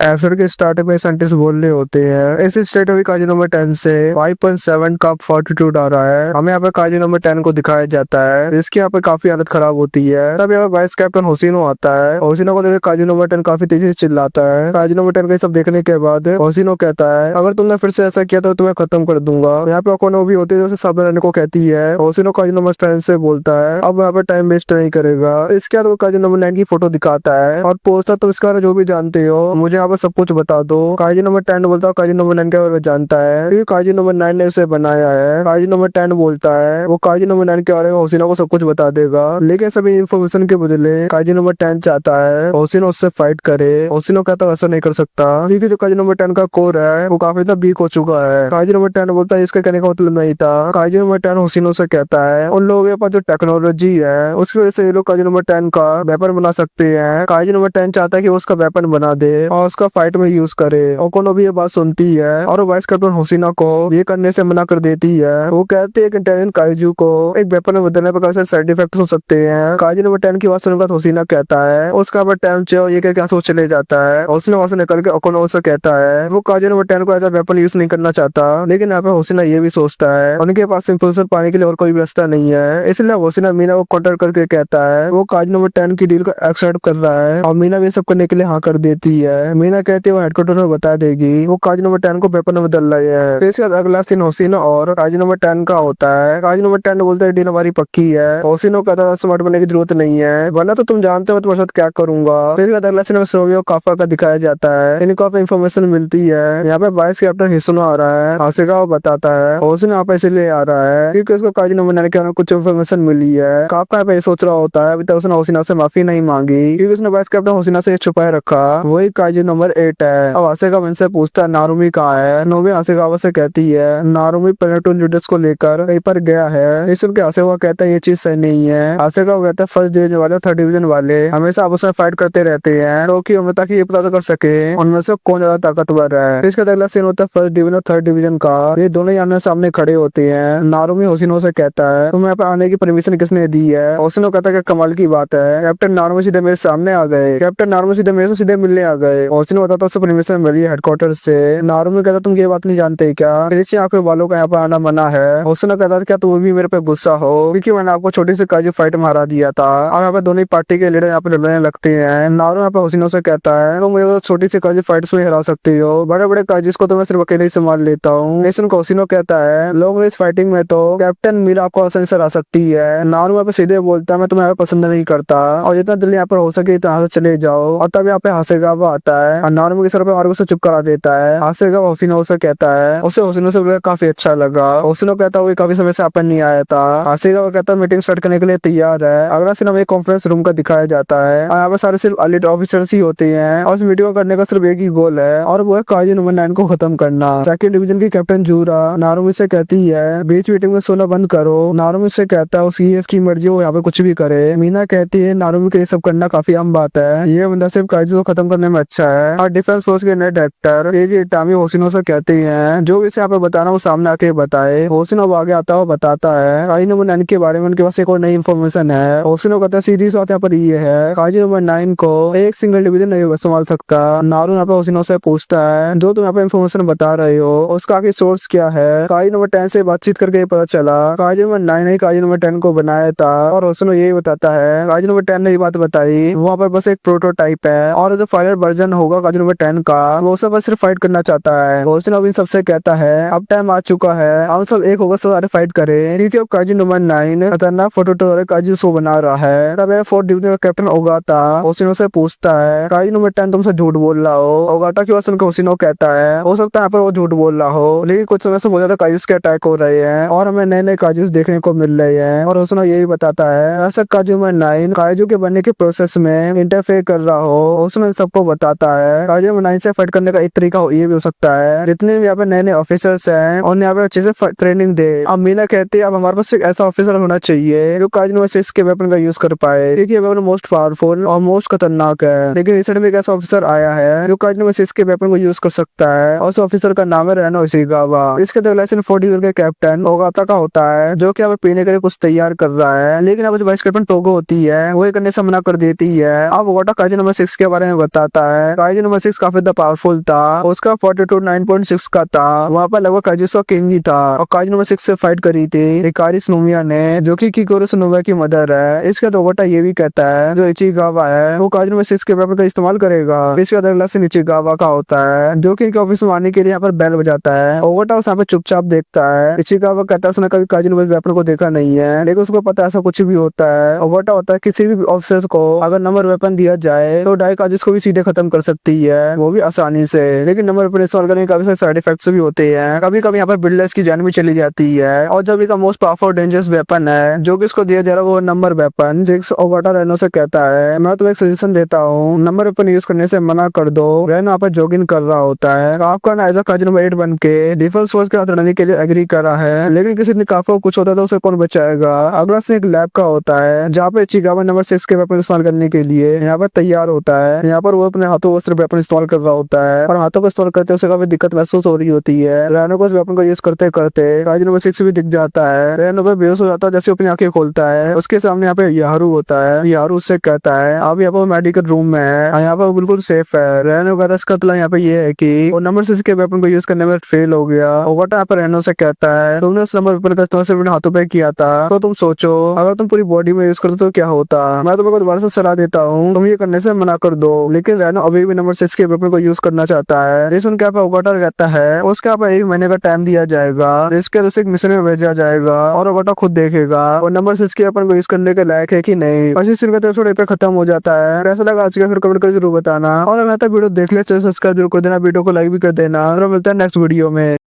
Episode के starting में scientist बोल रहे होते हैं इस स्टेट में काजी नंबर 10 से 5.7 का फॉर्टिट्यूड आ रहा है। हमें यहाँ पे काजी नंबर 10 को दिखाया जाता है। इसकी यहाँ पे काफी हालत खराब होती है। तब यहाँ पे वाइस कैप्टन होसिनो आता है। होसिनो को देख काजी नंबर 10 काफी तेजी से चिल्लाता है। काजी नंबर 10 का ये सब देखने के बाद होसिनो कहता है अगर तुमने फिर से ऐसा किया तो तुम्हें खत्म कर दूंगा। यहाँ पे अकोनो भी होती है जो सामने रहने को कहती है। होसिनो काजी नंबर 10 से बोलता है अब यहाँ पे टाइम वेस्ट नहीं करेगा। इसके बाद वो काजी नंबर 9 की फोटो दिखाता है और पोस्टर तुम इसका जो भी जानते हो मुझे यहाँ पे सब कुछ बता दो। काजी नंबर 10 बोलता है काजी नंबर 9 के बारे में जानता है क्योंकि काजी नंबर 9 ने उसे बनाया है। काजी नंबर 10 बोलता है वो काजी नंबर 9 के बारे में होसिनो को सब कुछ बता देगा, लेकिन सभी इन्फॉर्मेशन के बदले काजी नंबर 10 चाहता है होसिनो उससे फाइट करे। होसिनो कहता है ऐसा नहीं कर सकता क्योंकि जो काजी नंबर 10 का कोर है वो काफी ज्यादा वीक हो चुका है। काजी नंबर 10 बोलता है इसका कहने का मतलब नहीं था। काजी नंबर 10 होसिनो से कहता है उन लोगों के पास जो टेक्नोलॉजी है उसकी वजह से ये लोग काजी नंबर 10 का वेपन बना सकते हैं। काजी नंबर 10 चाहता है कि वो उसका वेपन बना दे और उसका फाइट में यूज करे। ओकोनो भी ये बात सुनती है और वाइस कैप्टन होसिनो को ये करने से मना कर देती है। वो कहते हैं कि इंटेलिजेंट काइजू को एक वेपन में बदलने पर काफी साइड इफेक्ट हो सकते हैं। काजी नंबर 10 की बात सुनकर होसिनो कहता है उसका पर टाइम चाहिए ये क्या सोच चले जाता है। होसिनो वहां से निकल के ओकोनो से कहता है वो काजी नंबर 10 को ऐसा वेपन यूज नहीं करना चाहता, लेकिन यहाँ पे होसिनो ये भी सोचता है उनके पास इंफॉर्मेशन पाने के लिए और कोई भी रास्ता नहीं है। इसलिए होसिनो मीना को कॉन्टेक्ट करके कहता है वो काजी नंबर 10 की डील को एक्सेप्ट कर रहा है और मीना भी सब करने के लिए हाँ कर देती है। मीना कहती है वो हेडक्वार्टर में बता देगी वो काजी नंबर 10 को वेपन में बदल रही है। फिर इसके बाद अगला सीन होसिनो और काजी नंबर 10 का होता है। काजी नंबर 10 बोलते हैं डील हमारी पक्की है। होसिनो कहता है स्मार्ट बनने की जरूरत नहीं है वरना तो तुम जानते हो तुम्हारे साथ क्या करूंगा। फिर इसके बाद अगला सीन में सोवियो काफा का दिखाया जाता है। इनको काफी इन्फॉर्मेशन मिलती है। यहाँ पे वाइस कैप्टन हिसुनो आ रहा है। हासेगा वो बताता है होसिनो यहाँ पे इसलिए आ रहा है क्योंकि उसको काजी नंबर 9 के बारे में कुछ इन्फॉर्मेशन मिली है। काफा यहाँ पे सोच रहा होता है अभी तक उसने होसिनो से माफी नहीं मांगी क्योंकि उसने वाइस कैप्टन होसिनो से छुपाए रखा। वही काजी नंबर 8 है। अब हासेगा इनसे पूछता है नारुमी कहाँ है। नोबी हासेगावा से कहती है नारुमी प्लेनेटोन लीडर्स को लेकर कहीं पर गया है। इस सुन के हासेगावा कहता है ये चीज सही नहीं है। हासेगावा कहता है फर्स्ट डिवीजन वाले 3rd डिवीजन वाले हमेशा आपस में फाइट करते रहते हैं ताकि ये पता कर सके उनमें से कौन ज्यादा ताकतवर है। इसका अगला सीन होता है 1st डिवीजन और 3rd डिवीजन का। ये दोनों आमने सामने खड़े होते हैं। नारुमी होसिनो से कहता है तुम्हें यहाँ पे आने की परमिशन किसने दी है। होसिनो कहता है कमाल की बात है कैप्टन नारुमी सीधे मेरे सामने आ गए। कैप्टन नारुमी सीधे मेरे से सीधे मिलने आ गए। होसिनो बताता उससे परमिशन मिली है हेडक्वार्टर से। नारुमी कहता तुम ये बात नहीं जानते क्या कृषि आंखों वालों का यहाँ पे आना मना है। होसिनो कहता क्या तुम भी मेरे पे गुस्सा हो क्योंकि मैंने आपको छोटी सी काजू फाइट में हरा दिया था। अब यहाँ पे दोनों पार्टी के लीडर यहाँ पे लड़ने लगते हैं। नारुमी यहाँ पे होसिनो से कहता है तुम मुझे छोटी सी काजू फाइट्स में हरा सकती हो, बड़े बड़े काजिस को तो मैं सिर्फ अकेले ही संभाल लेता हूँ। लेकिन होसिनो कहता है लोग इस फाइटिंग में तो कैप्टन मीरा आपको आसानी से हरा सकती है। नारुमी यहाँ पे सीधे बोलता है मैं तुम्हें यहाँ पे पसंद नहीं करता और जितना जल्दी यहाँ पर हो सके तो यहाँ से चले जाओ। और तब यहाँ पे हासेगावा आता है और नारुमी के सर पे और उसे चुप करा देता है। हासेगावा होसिनो से कहता है उसे होसिनो से काफी अच्छा लगा। होसिनो कहता है वो काफी समय से अपन नहीं आया था। हासेगावा कहता है मीटिंग स्टार्ट करने के लिए तैयार है। अगला सीन हमें एक कॉन्फ्रेंस रूम का दिखाया जाता है और यहाँ पे सारे सिर्फ एलिट ऑफिसर्स ही होते हैं और उस मीटिंग को करने का सिर्फ एक ही गोल है और वो है काजी नंबर 9 को खत्म करना। 2nd डिवीजन की कैप्टन जूरा नारुमी से कहती है बीच मीटिंग में सोना बंद करो। नारुमी से कहता है उसकी इसकी मर्जी वो यहाँ पे कुछ भी करे। मीना कहती है नारुमी के ये सब करना काफी आम बात है, ये बंदा सिर्फ काजी को खत्म करने में अच्छा है। और डिफेंस फोर्स के नए डायरेक्टर एजी इटामी होसिनो से कहते हैं जो भी इसे यहाँ पे बताना वो सामने आके बताए। होसिनो आगे आता है बताता है काजी नंबर 9 के बारे में उनके पास एक और नई इन्फॉर्मेशन है। होसिनो कहता है सीधी बात यहाँ पर ये है काजी नंबर 9 को एक सिंगल डिवीजन नहीं संभाल सकता। नारू यहाँ पे होसिनो से पूछता है जो तुम यहाँ पे इन्फॉर्मेशन बता रहे हो उसका आखिर सोर्स क्या है। काजी नंबर 10 से बातचीत करके पता चला काजी नंबर 9 ने काजी नंबर 10 को बनाया था और होसिनो यही बताता है काजी नंबर 10 ने ये बात बताई वहाँ पर बस एक प्रोटोटाइप है और जो फाइनल वर्जन होगा काजी नंबर 10 का वो सब बस सिर्फ फाइट करना चाहता है। होसिनो अब इन सबसे कहता है अब टाइम आ चुका है हम सब एक होकर सारे फाइट करें क्योंकि अब काजी नंबर 9 खतरनाक फोटो काजी शो बना रहा है। तब 4th डिवीजन का कैप्टन ओगाता होसिनो से पूछता है काजी नंबर 10 तुमसे झूठ बोल रहा हो। ओगाटा की बात सुनकर होसिनो कहता है हो सकता है यहाँ पर वो झूठ बोल रहा हो, लेकिन कुछ समय से बहुत ज्यादा काजुस के अटैक हो रहे हैं और हमें नए नए काजुस देखने को मिल रहे हैं। और होसिनो यही बताता है ऐसा काजू नंबर 9 काजू के बनने के प्रोसेस में इंटरफेयर कर रहा हो। होसिनो सबको बताता है काजू नंबर 9 से फाइट करने का एक तरीका ये भी हो सकता है जितने भी यहाँ पे नए नए ऑफिसर्स हैं और यहाँ पे अच्छे से ट्रेनिंग दे। अब मीना कहती है अब हमारे पास एक ऐसा ऑफिसर होना चाहिए जो काजू नंबर 6 के वेपन का यूज कर पाए क्योंकि वेपन मोस्ट पावरफुल और मोस्ट खतरनाक है। लेकिन रिसेंट में एक ऐसा ऑफिसर आया है जो काजी नंबर 6 के वेपन को यूज कर सकता है और उस ऑफिसर का नाम है रेनो इशिगावा। इसके बाद लेसन 40 के कैप्टन ओगाता का होता है जो कि अब पीने के लिए कुछ तैयार कर रहा है, लेकिन अब जो वाइस कैप्टन टोगो होती है वो करने से मना कर देती है। अब ओगाटा काजी नंबर 6 के बारे में बताता है काजी नंबर 6 काफी ज्यादा पावरफुल था। उसका 42 9.6 का था। वहाँ पर लगभग काजी का किंग ही था और काजी नंबर 6 से फाइट करी थी हिकारी सुनोमिया ने, जो कि किकोरो सुनोमिया की मदर है। इसके बाद ओवाटा ये भी कहता है जो इचिगावा है वो काजी नंबर 6 के वेपन का इस्तेमाल करेगा। इसके बाद अगला सीन इचिगावा का होता है, जो कि इनके ऑफिस में आने के लिए यहाँ पर बेल बजाता है। ओवाटा उस यहाँ पे चुपचाप देखता है। इचिगावा कहता है उसने कभी काजी नंबर वेपन को देखा नहीं है, लेकिन उसको पता है ऐसा कुछ भी होता है। ओवाटा होता है किसी भी ऑफिसर को अगर नंबर वेपन दिया जाए तो डाई काजिस को भी सीधे खत्म कर सकती है, वो भी आसानी से। लेकिन नंबर वेपन इस्तेमाल करने के काफी सारे साइड इफेक्ट्स भी होते हैं। कभी कभी यहाँ पर बिल्डर्स की जान भी चली जाती है। और जब इनका मोस्ट पावरफुल डेंजरस वेपन है जो कि इसको दिया जा रहा है वो नंबर वेपन। जिक्स ओवाटा रेनो से कहता है मैं तुम्हें एक सजेशन देता हूँ, नंबर वेपन यूज करने से मना कर दो। रेनो यहाँ पर जॉगिंग कर रहा होता है। आपका ना एज काजी नंबर 8 बन के डिफेंस फोर्स के साथ लड़ने के लिए एग्री करा है, लेकिन किसी ने काफा कुछ होता है तो उसे कौन बचाएगा। अगला से एक लैब का होता है जहाँ पे इचिगावा नंबर 6 के वेपन इस्तेमाल करने के लिए यहाँ पर तैयार होता है। यहाँ पर वो अपने हाथों सिर्फ वेपन इस्तेमाल कर रहा होता है और हाथों को इस्तेमाल करते उसे काफी दिक्कत महसूस हो रही होती है। रेनो को उस वेपन को यूज करते करते काजी नंबर 6 भी दिख जाता है। रेनो पे बेहोश हो जाता है जैसे अपनी आंखें खोलता है। उसके सामने यहाँ पे यारू होता है। यारू उससे कहता है आप यहाँ पर मेडिकल रूम में है, यहाँ पर बिल्कुल सेफ है। रेनो कहता है इसका मतलब यहाँ पे ये है कि वो नंबर 6 के वेपन को यूज करने में फेल हो गया। ओवाटा यहाँ पर रेनो से कहता है तुमने उस नंबर वेपन का इस्तेमाल सिर्फ अपने हाथों पे किया था, तो तुम सोचो अगर तुम पूरी बॉडी में यूज करते तो क्या होता। मैं तुम्हें दोबारा से सलाह देता हूँ तुम ये करने से मना कर दो। लेकिन रेनो अभी भी नंबर 6 के वेपन को यूज करना चाहता है। ये सुन के यहाँ पे ओवाटा कहता है उसके यहाँ पे 1 महीने का टाइम दिया जाएगा, इसके बाद उसे एक मिशन में भेजा जाएगा और ओवाटा खुद देखेगा और नंबर 6 के वेपन को यूज करने के लायक है कि नहीं। बस इस सीन का एपिसोड पे खत्म हो जाता है। कैसा लगा आज का फिर कमेंट कर जरूर बताना और अगर वीडियो देख ले तो सब्सक्राइब जरूर कर देना, वीडियो को लाइक भी कर देना और मिलता है नेक्स्ट वीडियो में।